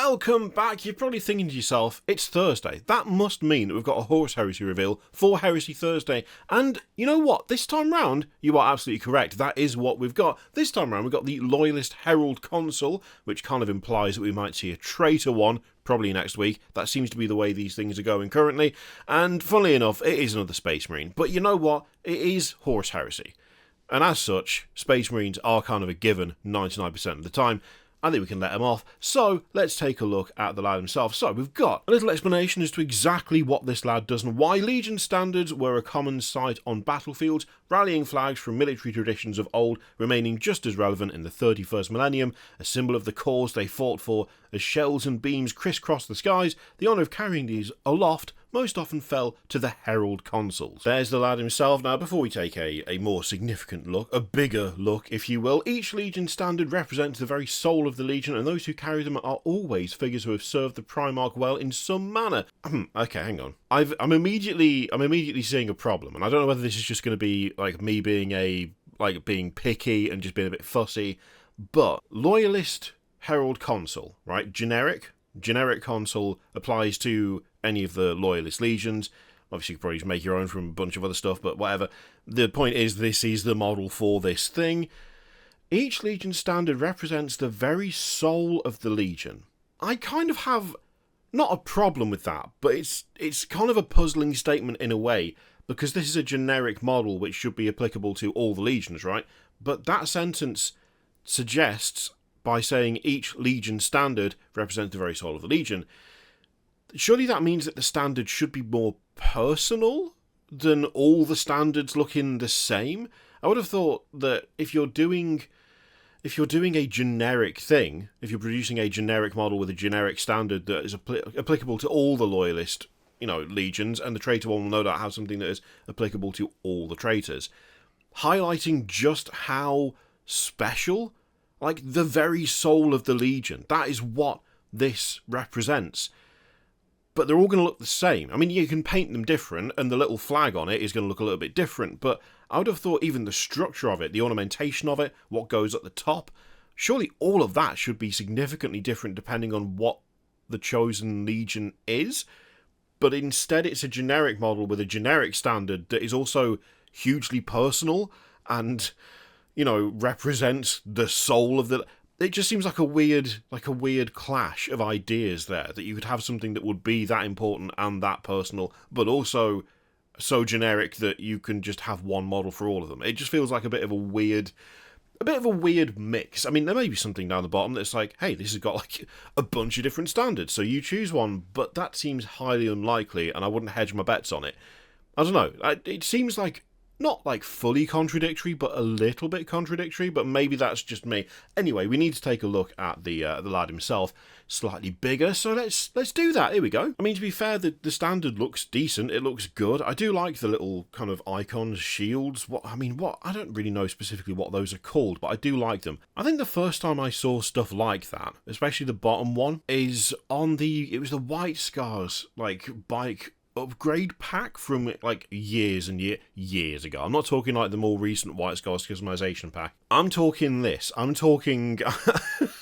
Welcome back. You're probably thinking to yourself, it's Thursday. That must mean that we've got a Horus Heresy reveal for Heresy Thursday. And you know what? This time round, you are absolutely correct. That is what we've got. This time round, we've got the Loyalist Herald Consul, which kind of implies that we might see a traitor one probably next week. That seems to be the way these things are going currently. And funnily enough, it is another Space Marine. But you know what? It is Horus Heresy. And as such, Space Marines are kind of a given 99% of the time. I think we can let them off. So let's take a look at the lad himself. So we've got a little explanation as to exactly what this lad does and why Legion standards were a common sight on battlefields, rallying flags from military traditions of old remaining just as relevant in the 31st millennium, a symbol of the cause they fought for. As shells and beams crisscross the skies, the honour of carrying these aloft most often fell to the Herald Consuls. There's the lad himself. Now, before we take a more significant look, a bigger look, if you will, each Legion standard represents the very soul of the Legion, and those who carry them are always figures who have served the Primarch well in some manner. Okay, hang on. I'm immediately seeing a problem, and I don't know whether this is just going to be like me being being picky and just being a bit fussy, but Loyalist Herald Consul, right? Generic Consul applies to any of the Loyalist legions. Obviously, you could probably just make your own from a bunch of other stuff, but whatever. The point is, this is the model for this thing. Each Legion standard represents the very soul of the Legion. I kind of have not a problem with that, but it's kind of a puzzling statement in a way, because this is a generic model which should be applicable to all the legions, right? But that sentence suggests, by saying each Legion standard represents the very soul of the Legion, surely that means that the standard should be more personal than all the standards looking the same? I would have thought that if you're doing a generic thing, if you're producing a generic model with a generic standard that is applicable to all the Loyalist, legions, and the traitor one will no doubt have something that is applicable to all the traitors, highlighting just how special, like the very soul of the Legion, that is what this represents. But they're all going to look the same. I mean, you can paint them different, and the little flag on it is going to look a little bit different, but I would have thought even the structure of it, the ornamentation of it, what goes at the top, surely all of that should be significantly different depending on what the chosen Legion is. But instead, it's a generic model with a generic standard that is also hugely personal and, represents the soul of the... It just seems like a weird clash of ideas there, that you could have something that would be that important and that personal, but also so generic that you can just have one model for all of them. It just feels like a bit of a weird mix. I mean, there may be something down the bottom that's like, hey, this has got like a bunch of different standards, so you choose one, but that seems highly unlikely, and I wouldn't hedge my bets on it. I don't know. It seems like not like fully contradictory, but a little bit contradictory, but maybe that's just me. Anyway, we need to take a look at the lad himself. Slightly bigger, so let's do that. Here we go. I mean, to be fair, the standard looks decent. It looks good. I do like the little kind of icons, shields. I don't really know specifically what those are called, but I do like them. I think the first time I saw stuff like that, especially the bottom one, is on it was the White Scars, bike upgrade pack from years and years ago. I'm not talking like the more recent White Scars customization pack. I'm talking this. I'm talking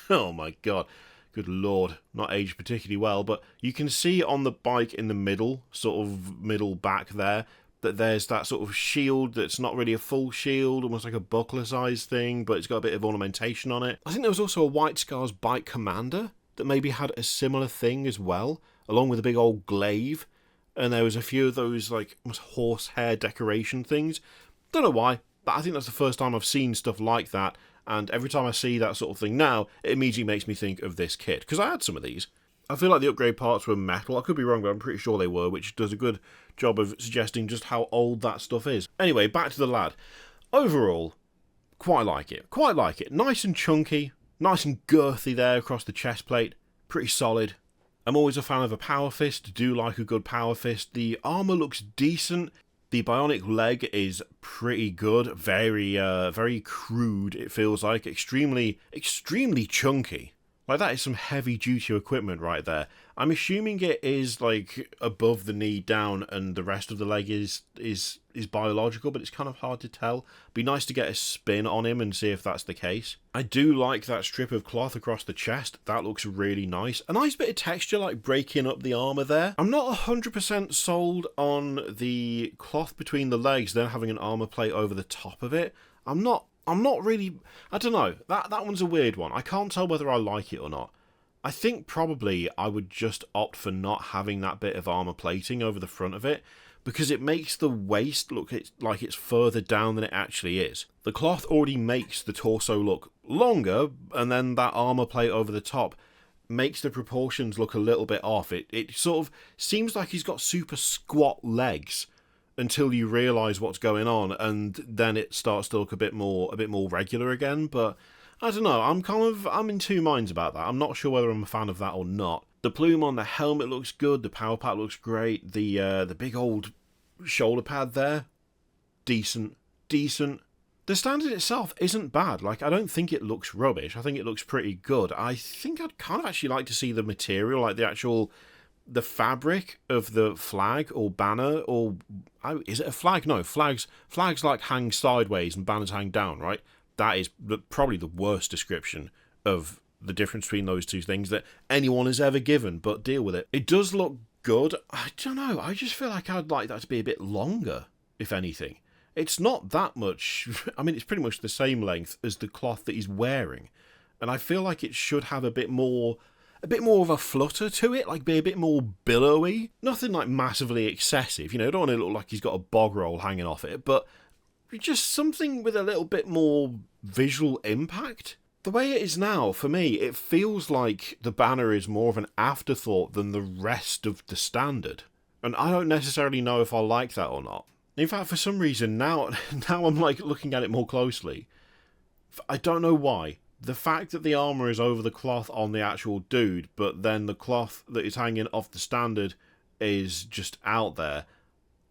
oh my god, good lord, not aged particularly well, but you can see on the bike in the middle back there, that there's that sort of shield that's not really a full shield, almost like a buckler size thing, but it's got a bit of ornamentation on it. I think there was also a White Scars bike commander that maybe had a similar thing as well, along with a big old glaive. And there was a few of those, almost horsehair decoration things. Don't know why, but I think that's the first time I've seen stuff like that. And every time I see that sort of thing now, it immediately makes me think of this kit. Because I had some of these. I feel like the upgrade parts were metal. I could be wrong, but I'm pretty sure they were, which does a good job of suggesting just how old that stuff is. Anyway, back to the lad. Overall, quite like it. Quite like it. Nice and chunky. Nice and girthy there across the chest plate. Pretty solid. I'm always a fan of a power fist, do like a good power fist. The armour looks decent. The bionic leg is pretty good. Very crude, it feels like. Extremely chunky. Like, that is some heavy-duty equipment right there. I'm assuming it is, like, above the knee down and the rest of the leg is biological, but it's kind of hard to tell. Be nice to get a spin on him and see if that's the case. I do like that strip of cloth across the chest. That looks really nice. A nice bit of texture, like, breaking up the armour there. I'm not 100% sold on the cloth between the legs, then having an armour plate over the top of it. I'm not really... I don't know. That one's a weird one. I can't tell whether I like it or not. I think probably I would just opt for not having that bit of armour plating over the front of it, because it makes the waist look like it's further down than it actually is. The cloth already makes the torso look longer, and then that armour plate over the top makes the proportions look a little bit off. It sort of seems like he's got super squat legs, until you realise what's going on, and then it starts to look a bit more regular again. But I don't know, I'm in two minds about that. I'm not sure whether I'm a fan of that or not. The plume on the helmet looks good, the power pack looks great, the big old shoulder pad there, decent. The standard itself isn't bad. Like, I don't think it looks rubbish. I think it looks pretty good. I think I'd kind of actually like to see the material, like the fabric of the flag or banner, or is it a flag? No, flags like hang sideways and banners hang down, right? That is probably the worst description of the difference between those two things that anyone has ever given, but deal with it. It does look good. I don't know, I just feel like I'd like that to be a bit longer, if anything. It's not that much. I mean, it's pretty much the same length as the cloth that he's wearing, and I feel like it should have a bit more of a flutter to it, like be a bit more billowy. Nothing like massively excessive, you know, don't want to look like he's got a bog roll hanging off it, but just something with a little bit more visual impact. The way it is now, for me, it feels like the banner is more of an afterthought than the rest of the standard. And I don't necessarily know if I like that or not. In fact, for some reason, now I'm like looking at it more closely. I don't know why. The fact that the armour is over the cloth on the actual dude, but then the cloth that is hanging off the standard is just out there,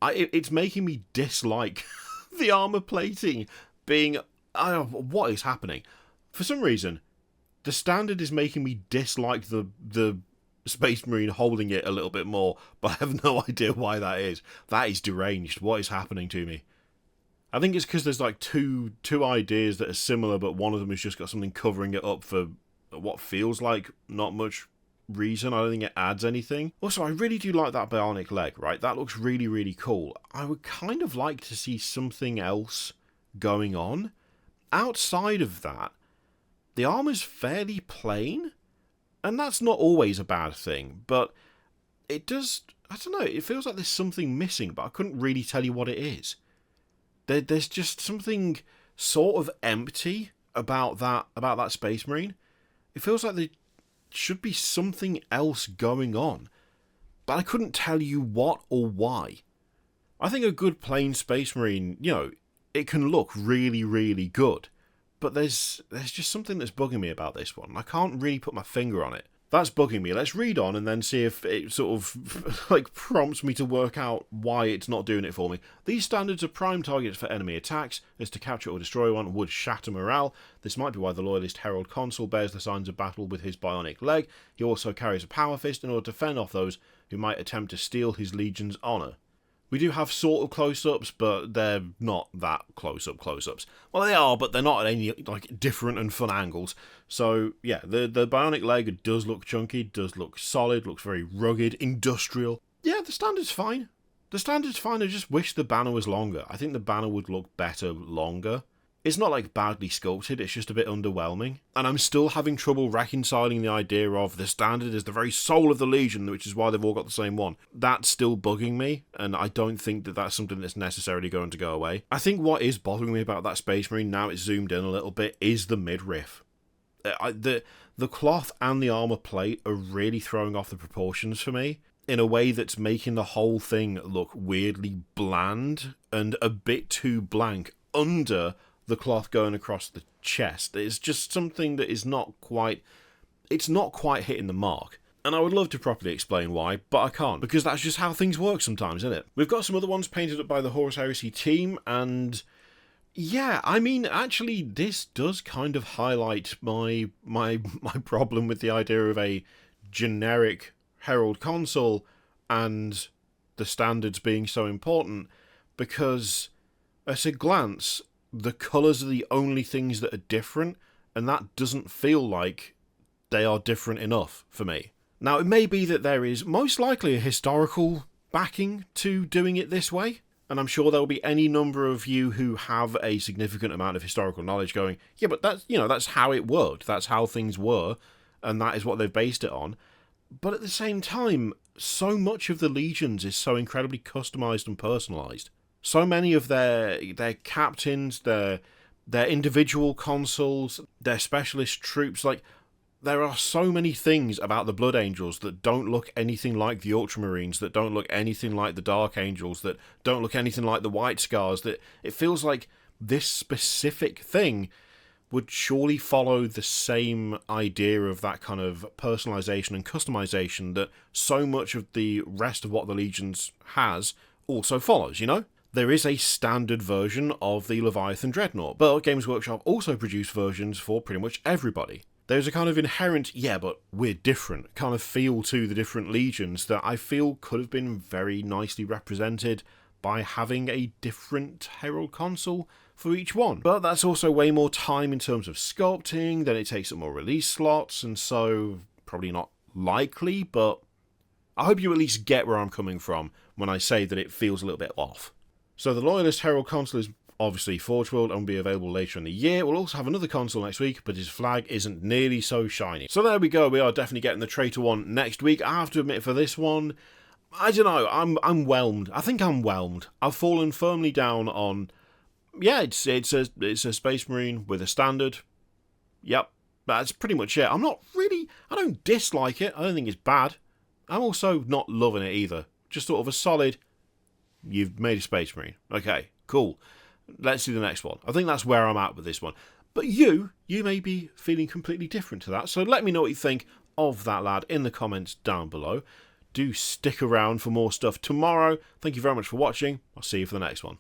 it's making me dislike the armour plating being... what is happening? For some reason, the standard is making me dislike the Space Marine holding it a little bit more, but I have no idea why that is. That is deranged. What is happening to me? I think it's because there's like two ideas that are similar, but one of them has just got something covering it up for what feels like not much reason. I don't think it adds anything. Also, I really do like that bionic leg, right? That looks really, really cool. I would kind of like to see something else going on. Outside of that, the armor's fairly plain, and that's not always a bad thing, but it does... I don't know, it feels like there's something missing, but I couldn't really tell you what it is. There's just something sort of empty about that Space Marine. It feels like there should be something else going on, but I couldn't tell you what or why. I think a good plain Space Marine, you know, it can look really, really good, but there's just something that's bugging me about this one. I can't really put my finger on it. That's bugging me. Let's read on and then see if it sort of like prompts me to work out why it's not doing it for me. These standards are prime targets for enemy attacks, as to capture or destroy one would shatter morale. This might be why the Loyalist Herald Consul bears the signs of battle with his bionic leg. He also carries a power fist in order to fend off those who might attempt to steal his legion's honour. We do have sort of close-ups, but they're not that close-ups. Well, they are, but they're not at any like different and fun angles. So, yeah, the bionic leg does look chunky, does look solid, looks very rugged, industrial. Yeah, the standard's fine. The standard's fine, I just wish the banner was longer. I think the banner would look better longer. It's not like badly sculpted, it's just a bit underwhelming. And I'm still having trouble reconciling the idea of the standard is the very soul of the Legion, which is why they've all got the same one. That's still bugging me, and I don't think that that's something that's necessarily going to go away. I think what is bothering me about that Space Marine, now it's zoomed in a little bit, is the midriff. The cloth and the armour plate are really throwing off the proportions for me, in a way that's making the whole thing look weirdly bland and a bit too blank under the cloth going across the chest. It's just something that is not quite... It's not quite hitting the mark. And I would love to properly explain why, but I can't, because that's just how things work sometimes, isn't it? We've got some other ones painted up by the Horus Heresy team, and Yeah, I mean, actually, this does kind of highlight my problem with the idea of a generic Herald Consul and the standards being so important, because at a glance, the colours are the only things that are different, and that doesn't feel like they are different enough for me. Now, it may be that there is most likely a historical backing to doing it this way, and I'm sure there will be any number of you who have a significant amount of historical knowledge going, yeah, but that's how it worked, that's how things were, and that is what they've based it on. But at the same time, so much of the legions is so incredibly customized and personalized. So many of their captains, their individual consuls, their specialist troops, like, there are so many things about the Blood Angels that don't look anything like the Ultramarines, that don't look anything like the Dark Angels, that don't look anything like the White Scars, that it feels like this specific thing would surely follow the same idea of that kind of personalization and customization that so much of the rest of what the Legions has also follows, you know? There is a standard version of the Leviathan Dreadnought, but Games Workshop also produce versions for pretty much everybody. There's a kind of inherent, yeah, but we're different, kind of feel to the different legions that I feel could have been very nicely represented by having a different Herald Consul for each one. But that's also way more time in terms of sculpting, then it takes up more release slots, and so probably not likely, but I hope you at least get where I'm coming from when I say that it feels a little bit off. So the Loyalist Herald Consul is obviously Forge World and will be available later in the year. We'll also have another consul next week, but his flag isn't nearly so shiny. So there we go, we are definitely getting the Traitor one next week. I have to admit, for this one, I don't know, I'm whelmed. I think I'm whelmed. I've fallen firmly down on, yeah, it's a Space Marine with a standard. Yep, that's pretty much it. I don't dislike it. I don't think it's bad. I'm also not loving it either. Just sort of a solid, you've made a Space Marine. Okay, cool. Let's do the next one. I think that's where I'm at with this one. But you may be feeling completely different to that. So let me know what you think of that lad in the comments down below. Do stick around for more stuff tomorrow. Thank you very much for watching. I'll see you for the next one.